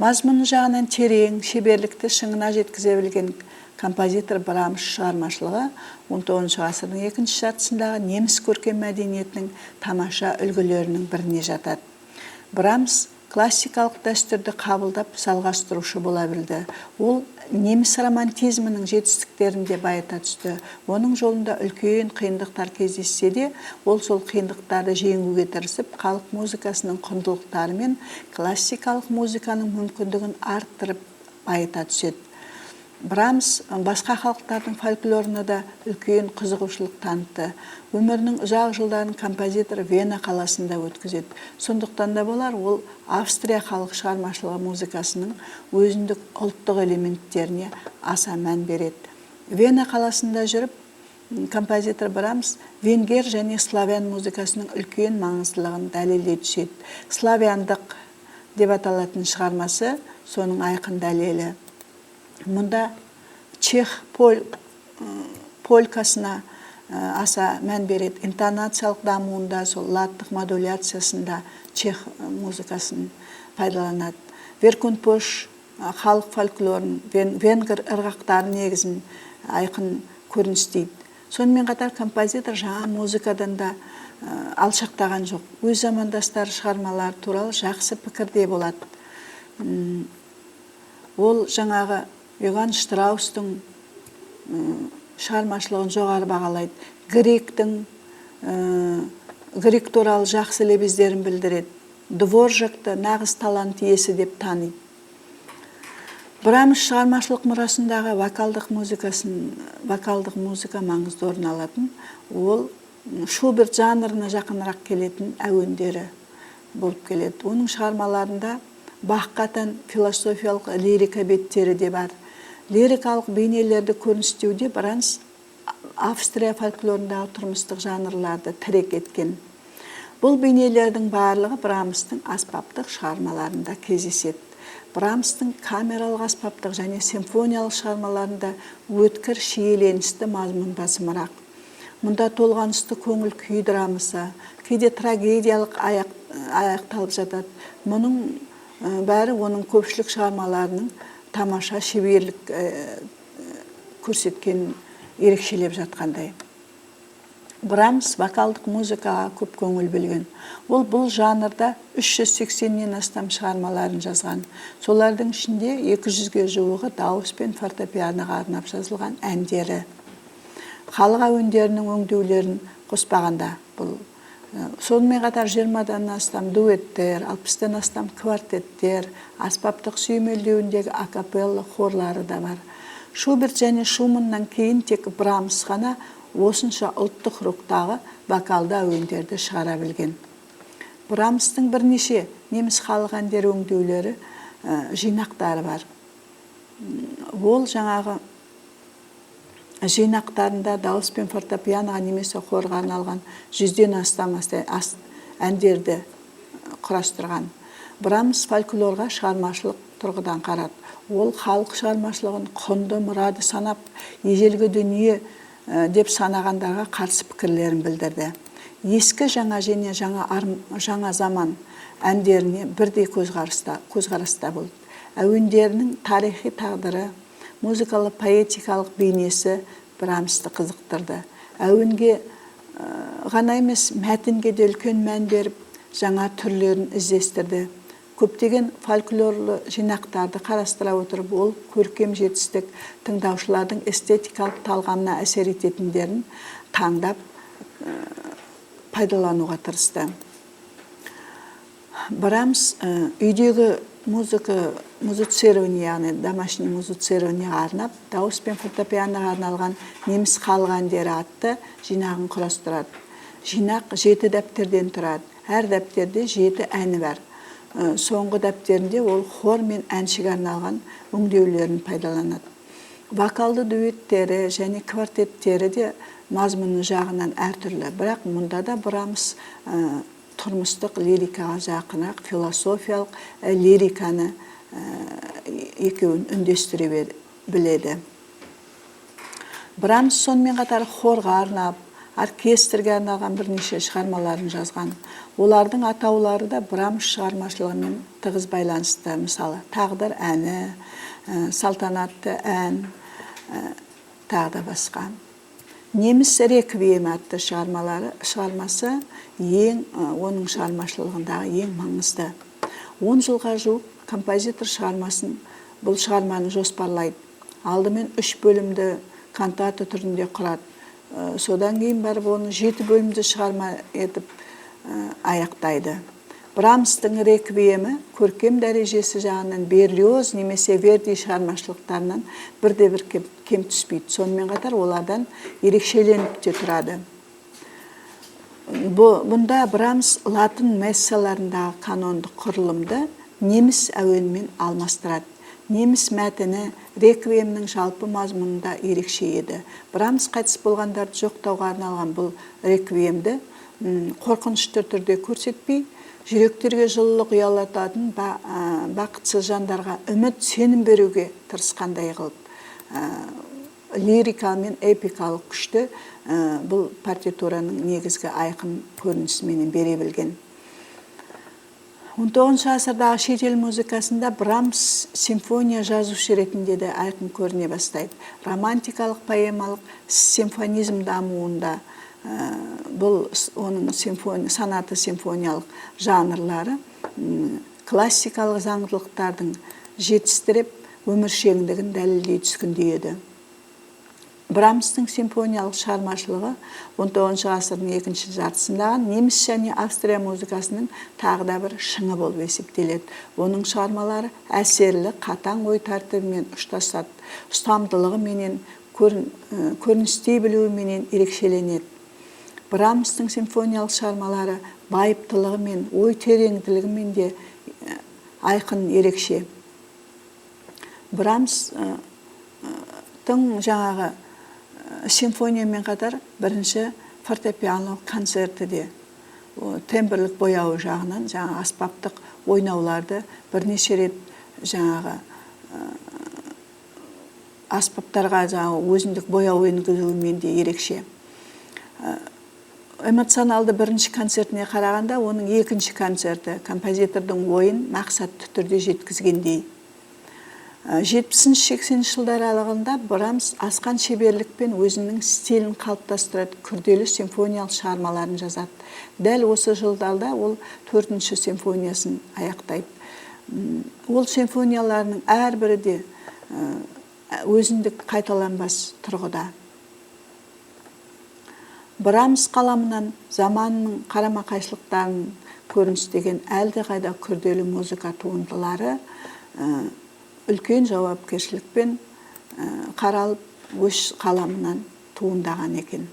Мазмұны жағынан терең, шеберлікті шыңына жеткізе білген композитор Брамс шығармашылығы 19 ғасырдың екінші жартысындағы неміс көркем мәдениетінің тамаша үлгілерінің біріне жатады. Брамс классикалық дәстүрді қабылдап жалғастырушы бола білді. Ол неміс романтизмінің жетістіктерін де байыта түсті. Оның жолында үлкен қиындықтар кездессе де, ол сол қиындықтарды жеңуге тырысып, халық музыкасының құндылықтары мен классикалық музыканың мүмкіндігін арттырып байыта түседі. Брамс басқа халықтардың фольклорына да үлкен қызығушылық танытты. Өмірінің ұзақ жылдарын композитор Вена қаласында өткізеді. Сондықтан да болар, ол Австрия халық шығармашылығы музыкасының өзіндік ұлттық элементтеріне аса мән береді. Вена қаласында жүріп, композитор Брамс венгер және славян музыкасының үлкен маңыздылығын дәлелдей түседі. Славяндық деп аталатын шығармасы соның айқын дәлелі. Мұнда чех полькасына аса мән береді. Интонациялық дамуында, сол латтық модуляциясында чех музыкасын пайдаланады. Веркунпош халық фольклорын, венгер ырғақтары негізін айқын көріністейді. Сонымен қатар композитор жаңа музыкадан да алшақтаған жоқ. Өз замандастары шығармалары туралы жақсы пікірде болады. Ол жаңағы Йоганн Штраустың шығармашылығын жоғары бағалайды. Грек туралы жақсы лебіздерін білдіреді. Дворжакты нағыз талант иесі деп таниды. Брамс шығармашылық мұрасындағы вокалдық музыка маңызды орын алатын. Ол Шуберт жанрына жақынырақ келетін әуендері болып келеді. Оның шығармаларында Бахқа тән философиялық лирика беттері де бар. Лирикалық бейнелерді көріністеуде Брамс Австрия фольклорындағы тұрмыстық жанрларды тірек еткен. Бұл бейнелердің барлығы Брамстың аспаптық шығармаларында кездеседі. Брамстың камералық аспаптық және симфониялық шығармаларында өткір шиеленісті мазмұн басымырақ. Мұнда толғанысты көңіл күй драмасы, кейде трагедиялық аяқталып жатады. Мұның бәрі оның көпшілік шығармаларының тамаша шеберлік көрсеткен ерекшелеп жатқандай. Брамс вокалдық музыкаға көп көңіл бөлген. Ол бұл жанрда 380-нен астам шығармаларын жазған. Солардың ішінде 200-ге жуығы дауыс пен фортепианоға арнап жазылған әндері. Халық әуендерінің өңдеулерін қоспағанда бұл. Сонымен қатар 20-дан астам дуэттер, 60-тан астам квартеттер, аспаптық сүйемелдеуіндегі акапелла хорлары да бар. Шуберт және Шуманнан кейін тек Брамс ғана осынша ұлттық рухтағы вокалды әуендерді шығара білген. Брамстың бірнеше неміс халық әндері өңдеулері жинақтары бар. Ол жаңағы жинақтарында дауыс пен фортепианоға немесе хорға арналған 100-ден астам әндерді құрастырған. Брамс фольклорға шығармашылық тұрғыдан қарады. Ол халық шығармашылығын құнды мұрады санап, ежелгі дүние деп санағандарға қарсы пікірлерін білдірді. Ескі жаңа және жаңа заман әндеріне бірдей көзқараста болды. Әуендерінің тарихи тағдыры, музыкалық поэтикалық бейнесі Брамсты қызықтырды. Әуенге ғана емес, мәтінге де үлкен мән беріп, жаңа түрлерін іздестірді. Көптеген фольклорлы жинақтарды қарастыра отырып, ол көркем жетістік тыңдаушылардың эстетикалық талғамына әсер ететіндерін таңдап пайдалануға тырысты. Брамс үйдегі музицирование, яғни домашний музицированияға арнап, дауыс пен фортепианоға арналған неміс халық әндері атты жинағын құрастырады. Жинақ 7 дәптерден тұрады. Әр дәптерде 7 әні бар. Соңғы дәптерінде ол хор мен әншіге арналған өңдеулерін пайдаланады. Вокалды дуэттері және квартеттері де мазмұны жағынан әртүрлі. Бірақ мұнда да Брамс тұрмыстық лирикаға жақынырақ философиялық лириканы екеуін үндестіре біледі. Брамс сонымен қатар хорға арнап, оркестрге арналған бірнеше шығармаларын жазған. Олардың атаулары да Брамс шығармашылығымен тығыз байланысты. Мысалы, Тағдыр әні, Салтанатты ән, тағы да басқа. Неміс реквиемі атты шығармасы оның шығармашылығындағы ең маңызды. 10 жылға жуық композитор бұл шығарманы жоспарлайды. Алдымен 3 бөлімді кантата түрінде құрады. Содан кейін барып оны 7 бөлімді шығарма етіп аяқтайды. Брамстың реквиемі көркем дәрежесі жағынан Берлиоз немесе Верди шығармашылықтарынан бірде-бір кем түспейді. Сонымен қатар олардан ерекшеленіп те тұрады. Бұнда Брамс латын мессаларындағы канондық құрылымды неміс әуенімен алмастырады. Неміс мәтіні реквиемнің жалпы мазмұнында ерекше еді. Брамс қайтыс болғандарды жоқтауға арналған бұл реквиемді қорқынышты түрде көрсетпей, жүректерге жылылық ұялататын бақытсыз жандарға үміт, сенім беруге тырысқандай қылып, лирикалық мен эпикалық күшті бұл партитураның негізгі айқын көрінісімен бере білген. 19 ғасырдағы шетел музыкасында Брамс симфония жазушы ретінде де айқын көріне бастайды. Романтикалық, поэмалық симфонизм дамуында бұл оның санаты симфониялық жанрлары классикалық заңдылықтардың жетістіріп өміршеңдігін дәлелдей түскендей еді. Брамстың симфониялық шығармашылығы 19 ғасырдың екінші жартысындағы неміс және Австрия музыкасының тағы да бір шыңы болып есептеледі. Оның шығармалары әсерлі, қатаң ой тәртібімен ұштасады, ұстамдылығыменен, көріністей білуіменен ерекшеленеді. Брамстың симфониялық шығармалары байыптылығымен, ой тереңділігімен де айқын ерекше. Брамстың жаңағы симфониямен қатар бірінші фортепиано концерті де тембрлік бояуы жағынан жаңағы аспаптық ойнауларды бірнеше рет жаңағы аспаптарға өзіндік бояу енгізуімен де ерекше. Эмоционалды бірінші концертіне қарағанда оның екінші концерті композитордың ойын мақсатты түрде жеткізгендей. 70-80 жылдар аралығында Брамс асқан шеберлікпен өзінің стилін қалыптастырады, күрделі симфониялық шығармаларын жазады. Дәл осы жылдарда ол 4-ші симфониясын аяқтайды. Ол симфонияларының әрбірі де өзіндік қайталанбас тұрғыда. Брамс қаламынан заманның қарама-қайшылықтарын көріністеген әлде қайда күрделі музыка туындылары үлкен жауапкершілікпен қаралып өз қаламынан туындаған екен.